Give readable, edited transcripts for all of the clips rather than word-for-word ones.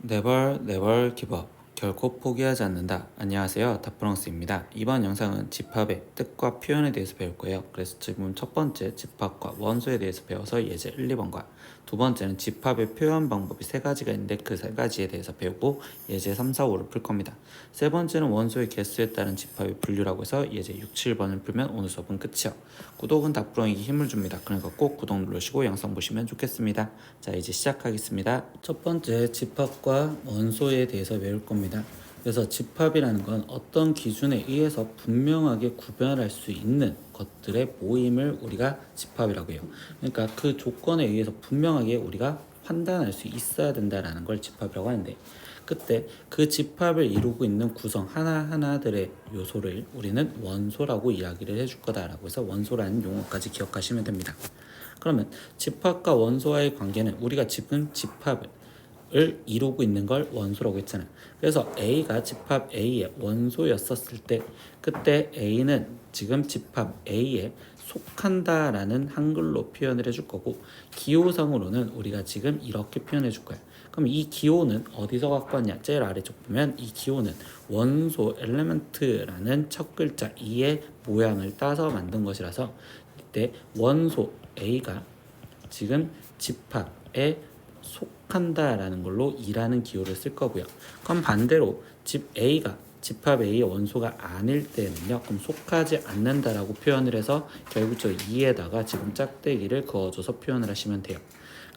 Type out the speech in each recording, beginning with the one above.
네벌 기브업 결코 포기하지 않는다. 안녕하세요, 다프랑스입니다. 이번 영상은 집합의 뜻과 표현에 대해서 배울 거예요. 그래서 지금 첫 번째 집합과 원소에 대해서 배워서 예제 1, 2번과 두 번째는 집합의 표현 방법이 세 가지가 있는데 그 세 가지에 대해서 배우고 예제 3, 4, 5를 풀 겁니다. 세 번째는 원소의 개수에 따른 집합의 분류라고 해서 예제 6, 7번을 풀면 오늘 수업은 끝이요. 구독은 다프랑에게 힘을 줍니다. 그러니까 꼭 구독 누르시고 영상 보시면 좋겠습니다. 자, 이제 시작하겠습니다. 첫 번째 집합과 원소에 대해서 배울 겁니다. 그래서 집합이라는 건 어떤 기준에 의해서 분명하게 구별할 수 있는 것들의 모임을 우리가 집합이라고 해요. 그러니까 그 조건에 의해서 분명하게 우리가 판단할 수 있어야 된다라는 걸 집합이라고 하는데, 그때 그 집합을 이루고 있는 구성 하나하나들의 요소를 우리는 원소라고 이야기를 해줄 거다라고 해서 원소라는 용어까지 기억하시면 됩니다. 그러면 집합과 원소와의 관계는 우리가 지금 집합을 이루고 있는 걸 원소라고 했잖아. 그래서 A가 집합 A의 원소였었을 때 그때 A는 지금 집합 A에 속한다라는 한글로 표현을 해줄 거고, 기호상으로는 우리가 지금 이렇게 표현해 줄 거야. 그럼 이 기호는 어디서 갖고 왔냐? 제일 아래쪽 보면 이 기호는 원소 엘레멘트라는 첫 글자 E의 모양을 따서 만든 것이라서 이때 원소 A가 지금 집합에 속한다라는 걸로 E라는 기호를 쓸 거고요. 그럼 반대로 A가 집합 A의 원소가 아닐 때는요, 그럼 속하지 않는다라고 표현을 해서 결국 저 2에다가 지금 짝대기를 그어줘서 표현을 하시면 돼요.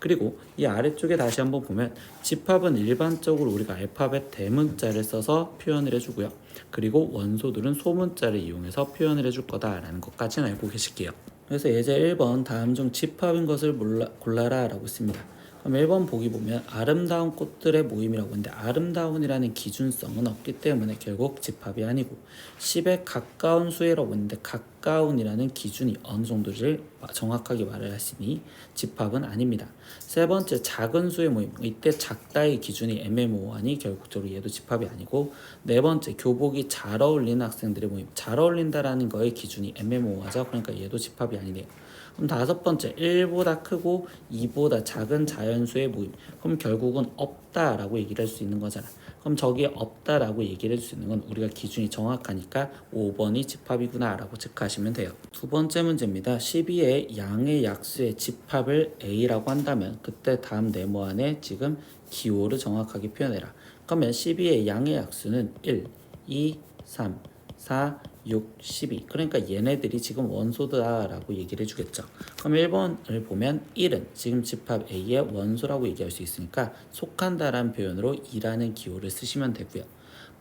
그리고 이 아래쪽에 다시 한번 보면 집합은 일반적으로 우리가 알파벳 대문자를 써서 표현을 해주고요. 그리고 원소들은 소문자를 이용해서 표현을 해줄 거다라는 것까지는 알고 계실게요. 그래서 예제 1번 다음 중 집합인 것을 골라라 라고 했습니다. 그럼 1번 보기 보면 아름다운 꽃들의 모임이라고 하는데, 아름다운이라는 기준성은 없기 때문에 결국 집합이 아니고, 10에 가까운 수라고 했는데 가까운이라는 기준이 어느 정도를 정확하게 말을 하시니 집합은 아닙니다. 세 번째 작은 수의 모임, 이때 작다의 기준이 애매모호하니 결국적으로 얘도 집합이 아니고, 네 번째 교복이 잘 어울리는 학생들의 모임, 잘 어울린다라는 거의 기준이 애매모호하죠. 그러니까 얘도 집합이 아니네요. 그럼 다섯 번째 1보다 크고 2보다 작은 자연수의 모임, 그럼 결국은 없다라고 얘기를 할 수 있는 거잖아. 그럼 저기에 없다라고 얘기를 할 수 있는 건 우리가 기준이 정확하니까 5번이 집합이구나 라고 체크하시면 돼요. 두 번째 문제입니다. 12의 양의 약수의 집합을 A라고 한다면 그때 다음 네모 안에 지금 기호를 정확하게 표현해라. 그러면 12의 양의 약수는 1, 2, 3, 4, 6, 12. 그러니까 얘네들이 지금 원소다라고 얘기를 해주겠죠. 그럼 1번을 보면 1은 지금 집합 A의 원소라고 얘기할 수 있으니까 속한다라는 표현으로 2라는 기호를 쓰시면 되고요.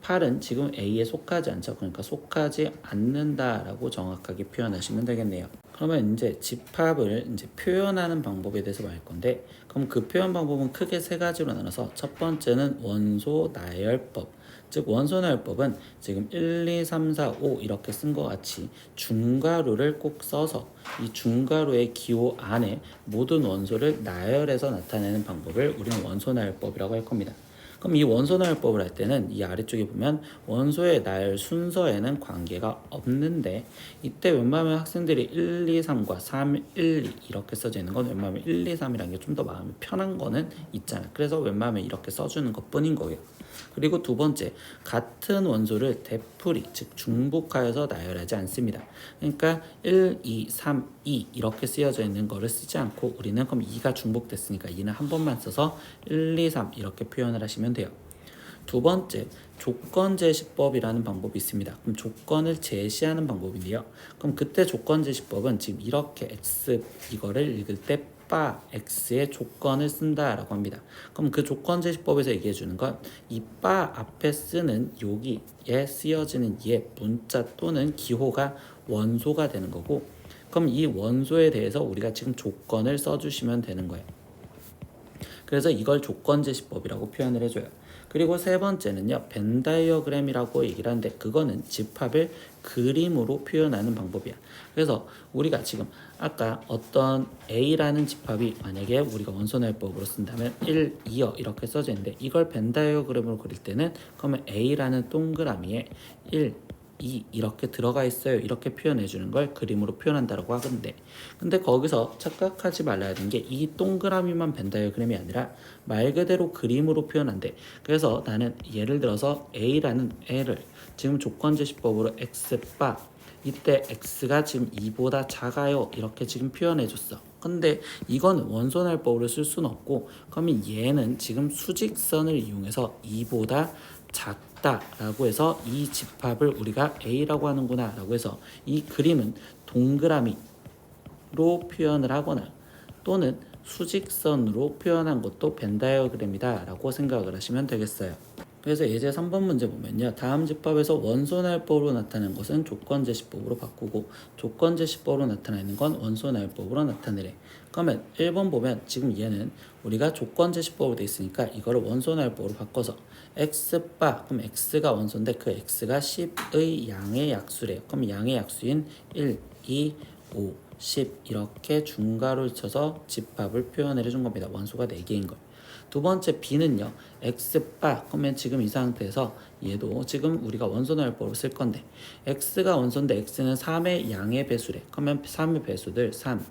8은 지금 A에 속하지 않죠. 그러니까 속하지 않는다라고 정확하게 표현하시면 되겠네요. 그러면 이제 집합을 이제 표현하는 방법에 대해서 말 건데, 그럼 그 표현 방법은 크게 세 가지로 나눠서 첫 번째는 원소 나열법. 즉 원소 나열법은 지금 1, 2, 3, 4, 5 이렇게 쓴 것 같이 중괄호를 꼭 써서 이 중괄호의 기호 안에 모든 원소를 나열해서 나타내는 방법을 우리는 원소 나열법이라고 할 겁니다. 그럼 이 원소 나열법을 할 때는 이 아래쪽에 보면 원소의 나열 순서에는 관계가 없는데, 이때 웬만하면 학생들이 1, 2, 3과 3, 1, 2 이렇게 써져 있는 건 웬만하면 1, 2, 3이라는 게 좀 더 마음이 편한 거는 있잖아. 그래서 웬만하면 이렇게 써주는 것 뿐인 거예요. 그리고 두 번째, 같은 원소를 되풀이, 즉 중복하여서 나열하지 않습니다. 그러니까 1, 2, 3, 2 이렇게 쓰여져 있는 거를 쓰지 않고 우리는 그럼 2가 중복됐으니까 2는 한 번만 써서 1, 2, 3 이렇게 표현을 하시면 돼요. 두 번째, 조건 제시법이라는 방법이 있습니다. 그럼 조건을 제시하는 방법인데요. 그럼 그때 조건 제시법은 지금 이렇게 x 이거를 읽을 때 바 x의 조건을 쓴다라고 합니다. 그럼 그 조건 제시법에서 얘기해 주는 건 이 바 앞에 쓰는 여기에 쓰여지는 얘 문자 또는 기호가 원소가 되는 거고, 그럼 이 원소에 대해서 우리가 지금 조건을 써주시면 되는 거예요. 그래서 이걸 조건 제시법이라고 표현을 해줘요. 그리고 세 번째는요, 벤 다이어그램이라고 얘기를 하는데 그거는 집합을 그림으로 표현하는 방법이야. 그래서 우리가 지금 아까 어떤 A라는 집합이 만약에 우리가 원소나열법으로 쓴다면 1, 2여 이렇게 써져 있는데, 이걸 벤 다이어그램으로 그릴 때는 그러면 A라는 동그라미에 1, 2 이렇게 들어가 있어요. 이렇게 표현해 주는 걸 그림으로 표현한다라고 하건데, 근데 거기서 착각하지 말아야 되는 게 이 동그라미만 벤 다이어그램이 아니라 말 그대로 그림으로 표현한대. 그래서 나는 예를 들어서 A라는 애를 지금 조건제시법으로 X바, 이때 X가 지금 2보다 작아요 이렇게 지금 표현해 줬어. 근데 이건 원소날법으로 쓸 수는 없고, 그러면 얘는 지금 수직선을 이용해서 2보다 작다라고 해서 이 집합을 우리가 A라고 하는구나 라고 해서 이 그림은 동그라미로 표현을 하거나 또는 수직선으로 표현한 것도 벤 다이어그램이다 라고 생각을 하시면 되겠어요. 그래서 예제 3번 문제 보면요, 다음 집합에서 원소날법으로 나타낸 것은 조건제시법으로 바꾸고 조건제시법으로 나타내는 건 원소날법으로 나타내래. 그러면 1번 보면 지금 얘는 우리가 조건제시법으로 돼 있으니까 이거를 원소날법으로 바꿔서 x바, 그럼 x가 원소인데 그 x가 10의 양의 약수래요. 그럼 양의 약수인 1, 2, 5, 10 이렇게 중괄호를 쳐서 집합을 표현을 해준 겁니다. 원소가 4개인 걸. 두 번째 b는요, x바, 그러면 지금 이 상태에서 얘도 지금 우리가 원소날법으로 쓸 건데 x가 원소인데 x는 3의 양의 배수래. 그러면 3의 배수들 3,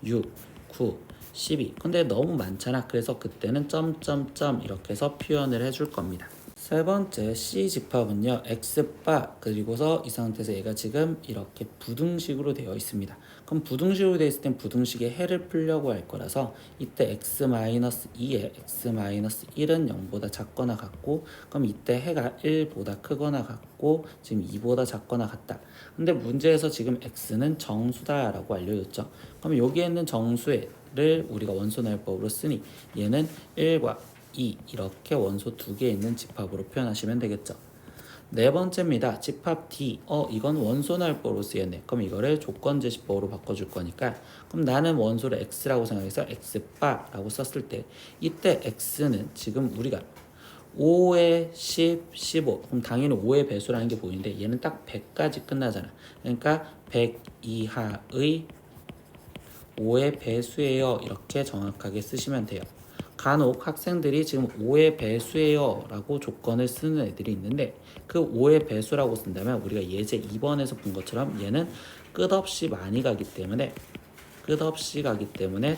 6, 9, 12. 근데 너무 많잖아. 그래서 그때는 점점점 이렇게 해서 표현을 해줄 겁니다. 세 번째 C 집합은요, x바 그리고서 이 상태에서 얘가 지금 이렇게 부등식으로 되어 있습니다. 그럼 부등식으로 되어 있을 땐 부등식의 해를 풀려고 할 거라서 이때 x-2에 x-1은 0보다 작거나 같고, 그럼 이때 해가 1보다 크거나 같고 지금 2보다 작거나 같다. 근데 문제에서 지금 x는 정수다 라고 알려줬죠. 그럼 여기에 있는 정수를 우리가 원소날법으로 쓰니 얘는 1과 2 이렇게 원소 2개 있는 집합으로 표현하시면 되겠죠. 네 번째입니다. 집합 D. 이건 원소날법으로 쓰였네. 그럼 이거를 조건제시법으로 바꿔줄 거니까, 그럼 나는 원소를 x라고 생각해서 x바라고 썼을 때 이때 x는 지금 우리가 5에 10, 15. 그럼 당연히 5의 배수라는 게 보이는데 얘는 딱 100까지 끝나잖아. 그러니까 100 이하의 5의 배수예요. 이렇게 정확하게 쓰시면 돼요. 간혹 학생들이 지금 5의 배수예요 라고 조건을 쓰는 애들이 있는데, 그 5의 배수라고 쓴다면 우리가 예제 2번에서 본 것처럼 얘는 끝없이 많이 가기 때문에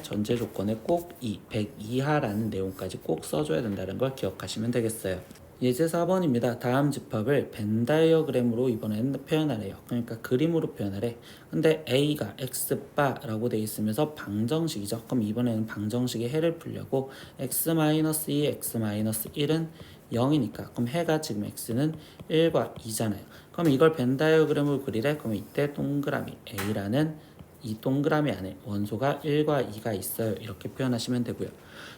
전제 조건에 꼭 100 이하라는 내용까지 꼭 써줘야 된다는 걸 기억하시면 되겠어요. 예제 4번입니다. 다음 집합을 벤 다이어그램으로 이번에는 표현하래요. 그러니까 그림으로 표현하래. 근데 A가 X바라고 돼 있으면서 방정식이죠. 그럼 이번에는 방정식의 해를 풀려고 X-2, X-1은 0이니까 그럼 해가 지금 X는 1과 2잖아요. 그럼 이걸 벤 다이어그램으로 그리래. 그럼 이때 동그라미 A라는 이 동그라미 안에 원소가 1과 2가 있어요. 이렇게 표현하시면 되고요.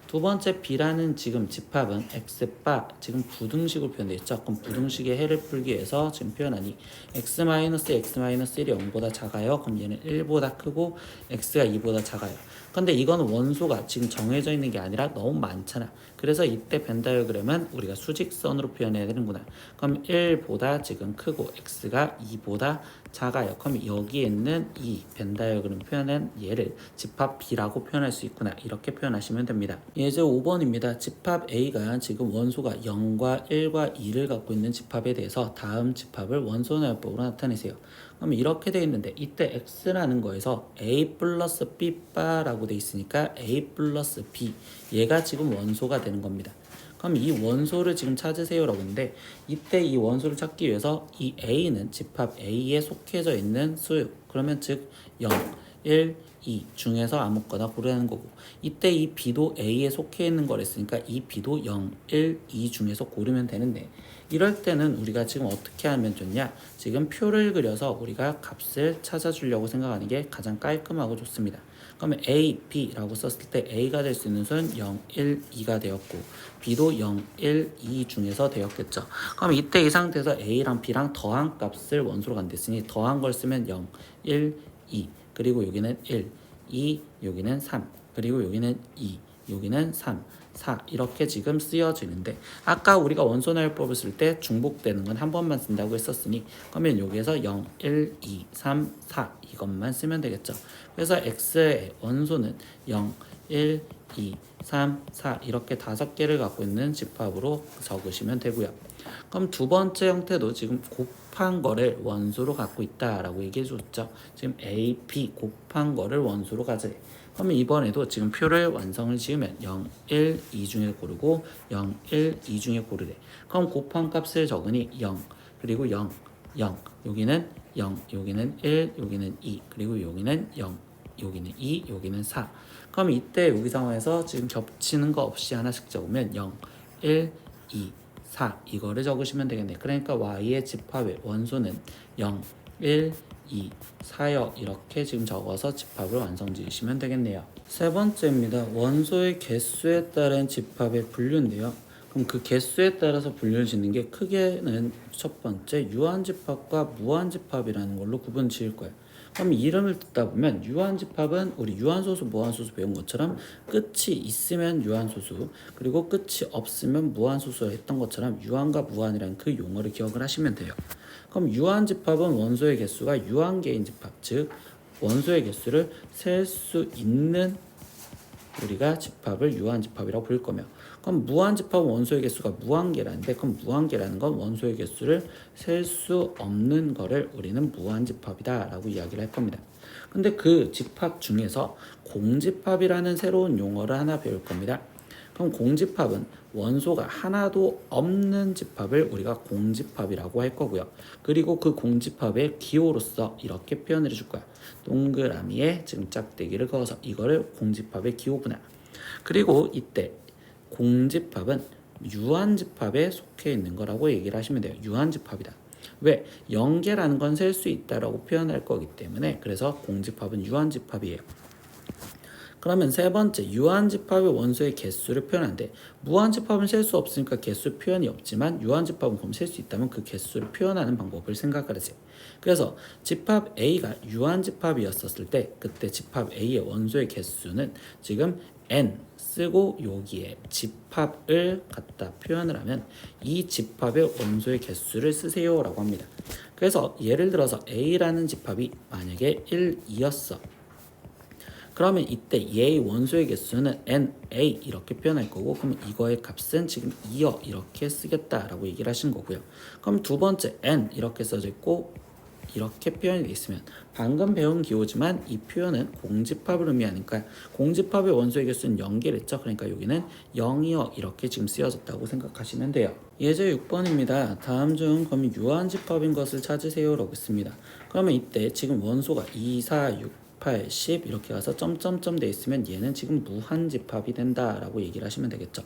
두 번째 B라는 지금 집합은 X바, 지금 부등식으로 표현되어 있죠. 그럼 부등식의 해를 풀기 위해서 지금 표현하니 X-1이 0보다 작아요. 그럼 얘는 1보다 크고 X가 2보다 작아요. 근데 이거는 원소가 지금 정해져 있는 게 아니라 너무 많잖아. 그래서 이때 벤 다이어그램은 우리가 수직선으로 표현해야 되는구나. 그럼 1보다 지금 크고 X가 2보다 작아요. 그럼 여기에 있는 이 벤 다이어그램 표현한 얘를 집합 B라고 표현할 수 있구나. 이렇게 표현하시면 됩니다. 예제 5번입니다. 집합 A가 지금 원소가 0과 1과 2를 갖고 있는 집합에 대해서 다음 집합을 원소날법으로 나타내세요. 그럼 이렇게 돼 있는데 이때 X라는 거에서 A 플러스 B 바라고 돼 있으니까 A 플러스 B, 얘가 지금 원소가 되는 겁니다. 그럼 이 원소를 지금 찾으세요라고 했는데 이때 이 원소를 찾기 위해서 이 A는 집합 A에 속해져 있는 수요. 그러면 즉 0, 1, 2 중에서 아무거나 고르는 거고, 이때 이 B도 A에 속해 있는 거랬으니까 이 B도 0, 1, 2 중에서 고르면 되는데, 이럴 때는 우리가 지금 어떻게 하면 좋냐, 지금 표를 그려서 우리가 값을 찾아주려고 생각하는 게 가장 깔끔하고 좋습니다. 그러면 A, B라고 썼을 때 A가 될 수 있는 수는 0, 1, 2가 되었고 B도 0, 1, 2 중에서 되었겠죠. 그럼 이때 이 상태에서 A랑 B랑 더한 값을 원소로 간댔으니 더한 걸 쓰면 0, 1, 2 그리고 여기는 1, 2 여기는 3 그리고 여기는 2 여기는 3, 4 이렇게 지금 쓰여지는데, 아까 우리가 원소날법을 쓸 때 중복되는 건 한 번만 쓴다고 했었으니 그러면 여기에서 0, 1, 2, 3, 4 이것만 쓰면 되겠죠. 그래서 X의 원소는 0, 1, 2, 3, 4 이렇게 5개를 갖고 있는 집합으로 적으시면 되고요. 그럼 두 번째 형태도 지금 곱한 거를 원수로 갖고 있다라고 얘기해 줬죠. 지금 A, B 곱한 거를 원수로 가져래. 그러면 이번에도 지금 표를 완성을 지으면 0, 1, 2 중에 고르고 0, 1, 2 중에 고르래. 그럼 곱한 값을 적으니 0, 그리고 0, 0, 여기는 0, 여기는 1, 여기는 2, 그리고 여기는 0, 여기는 2, 여기는 4. 그럼 이때 여기 상황에서 지금 겹치는 거 없이 하나씩 적으면 0, 1, 2, 4 이거를 적으시면 되겠네. 그러니까 y의 집합의 원소는 0, 1, 2, 4여 이렇게 지금 적어서 집합을 완성 지으시면 되겠네요. 세 번째입니다. 원소의 개수에 따른 집합의 분류인데요. 그럼 그 개수에 따라서 분류를 짓는 게 크게는 첫 번째 유한집합과 무한집합이라는 걸로 구분 지을 거예요. 그럼 이름을 듣다 보면 유한집합은 우리 유한소수 무한소수 배운 것처럼 끝이 있으면 유한소수 그리고 끝이 없으면 무한소수를 했던 것처럼 유한과 무한이라는 그 용어를 기억을 하시면 돼요. 그럼 유한집합은 원소의 개수가 유한개인 집합, 즉 원소의 개수를 셀 수 있는 우리가 집합을 유한집합이라고 부를 거며, 그럼 무한집합은 원소의 개수가 무한개라는데, 그럼 무한개라는 건 원소의 개수를 셀 수 없는 거를 우리는 무한집합이다 라고 이야기를 할 겁니다. 근데 그 집합 중에서 공집합이라는 새로운 용어를 하나 배울 겁니다. 그럼 공집합은 원소가 하나도 없는 집합을 우리가 공집합이라고 할 거고요. 그리고 그 공집합의 기호로서 이렇게 표현을 해줄 거야. 동그라미에 지금 짝대기를 그어서 이거를 공집합의 기호구나. 그리고 이때 공집합은 유한집합에 속해 있는 거라고 얘기를 하시면 돼요. 유한집합이다. 왜? 0개라는 건 셀 수 있다라고 표현할 거기 때문에, 그래서 공집합은 유한집합이에요. 그러면 세 번째, 유한집합의 원소의 개수를 표현하는데, 무한집합은 셀 수 없으니까 개수 표현이 없지만 유한집합은 그럼 셀 수 있다면 그 개수를 표현하는 방법을 생각을 하지. 그래서 집합 A가 유한집합이었을 때 그때 집합 A의 원소의 개수는 지금 n 쓰고 여기에 집합을 갖다 표현을 하면 이 집합의 원소의 개수를 쓰세요 라고 합니다. 그래서 예를 들어서 A라는 집합이 만약에 1, 2였어. 그러면 이때 얘의 원소의 개수는 NA 이렇게 표현할 거고, 그럼 이거의 값은 지금 2여 이렇게 쓰겠다라고 얘기를 하신 거고요. 그럼 두 번째 N 이렇게 써져 있고 이렇게 표현이 되어 있으면 방금 배운 기호지만 이 표현은 공집합을 의미하니까 공집합의 원소의 개수는 0개랬죠. 그러니까 여기는 0이여 이렇게 지금 쓰여졌다고 생각하시면 돼요. 예제 6번입니다. 다음 중 그럼 유한집합인 것을 찾으세요 라고 있습니다. 그러면 이때 지금 원소가 2, 4, 6, 8, 10 이렇게 가서 점점점 돼 있으면 얘는 지금 무한집합이 된다라고 얘기를 하시면 되겠죠.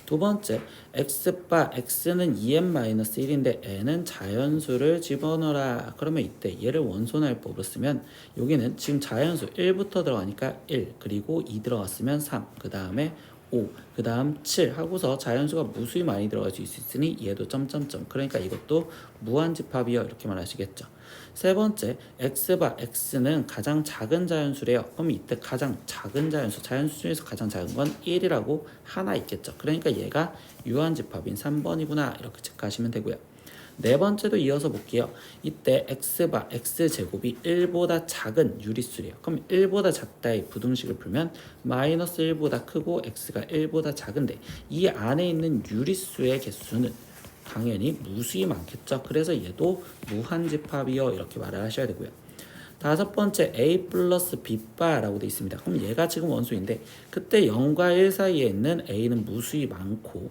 두 번째, x바 x는 2n-1인데 n은 자연수를 집어넣어라. 그러면 이때 얘를 원소날법으로 쓰면 여기는 지금 자연수 1부터 들어가니까 1, 그리고 2 들어갔으면 3, 그 다음에 5, 그 다음 7 하고서 자연수가 무수히 많이 들어갈 수 있으니 얘도 점점점, 그러니까 이것도 무한집합이요 이렇게 말하시겠죠. 세 번째, x바 x는 가장 작은 자연수래요. 그럼 이때 가장 작은 자연수, 자연수 중에서 가장 작은 건 1이라고 하나 있겠죠. 그러니까 얘가 유한집합인 3번이구나 이렇게 체크하시면 되고요. 네 번째도 이어서 볼게요. 이때 x바 x제곱이 1보다 작은 유리수래요. 그럼 1보다 작다의 부등식을 풀면 마이너스 1보다 크고 x가 1보다 작은데 이 안에 있는 유리수의 개수는 당연히 무수히 많겠죠. 그래서 얘도 무한집합이요 이렇게 말을 하셔야 되고요. 다섯 번째, a 플러스 b바라고 되어 있습니다. 그럼 얘가 지금 원소인데 그때 0과 1 사이에 있는 a는 무수히 많고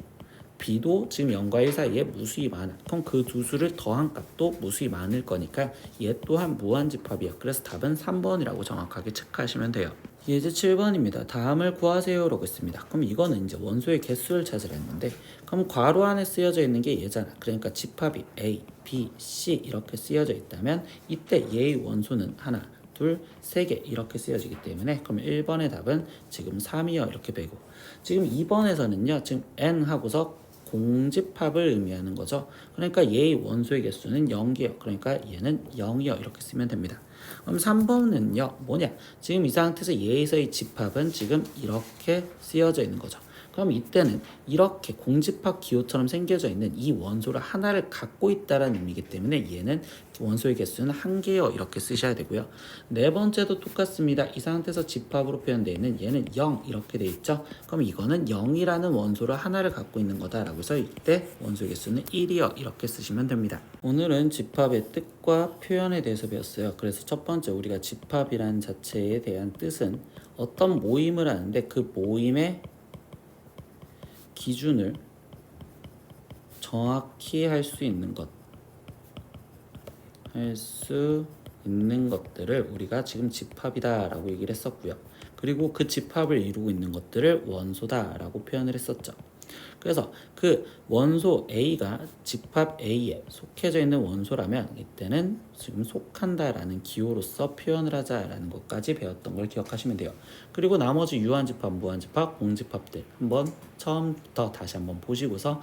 b도 지금 0과 1 사이에 무수히 많아. 그럼 그 두 수를 더한 값도 무수히 많을 거니까 얘 또한 무한집합이야. 그래서 답은 3번이라고 정확하게 체크하시면 돼요. 예제 7번입니다. 다음을 구하세요 라고 있습니다. 그럼 이거는 이제 원소의 개수를 찾으라 했는데, 그럼 괄호 안에 쓰여져 있는 게 얘잖아. 그러니까 집합이 A, B, C 이렇게 쓰여져 있다면 이때 얘의 원소는 하나, 둘, 세 개 이렇게 쓰여지기 때문에 그럼 1번의 답은 지금 3이요 이렇게 배고, 지금 2번에서는요 지금 N 하고서 공집합을 의미하는 거죠. 그러니까 얘의 원소의 개수는 0이요. 그러니까 얘는 0이요 이렇게 쓰면 됩니다. 그럼 3번은요 뭐냐, 지금 이 상태에서 얘에서의 집합은 지금 이렇게 쓰여져 있는 거죠. 그럼 이때는 이렇게 공집합 기호처럼 생겨져 있는 이 원소를 하나를 갖고 있다는 의미이기 때문에 얘는 원소의 개수는 한 개요 이렇게 쓰셔야 되고요. 네 번째도 똑같습니다. 이 상태에서 집합으로 표현되어 있는 얘는 0 이렇게 돼 있죠. 그럼 이거는 0이라는 원소를 하나를 갖고 있는 거다라고 해서 이때 원소의 개수는 1이요 이렇게 쓰시면 됩니다. 오늘은 집합의 뜻과 표현에 대해서 배웠어요. 그래서 첫 번째 우리가 집합이라는 자체에 대한 뜻은 어떤 모임을 하는데 그 모임의 기준을 정확히 할 수 있는 것들을 우리가 지금 집합이다 라고 얘기를 했었고요. 그리고 그 집합을 이루고 있는 것들을 원소다 라고 표현을 했었죠. 그래서 그 원소 A가 집합 A에 속해져 있는 원소라면 이때는 지금 속한다 라는 기호로서 표현을 하자 라는 것까지 배웠던 걸 기억하시면 돼요. 그리고 나머지 유한집합, 무한집합, 공집합들 한번 처음부터 다시 한번 보시고서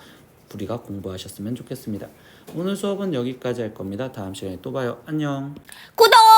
우리가 공부하셨으면 좋겠습니다. 오늘 수업은 여기까지 할 겁니다. 다음 시간에 또 봐요. 안녕. 구독!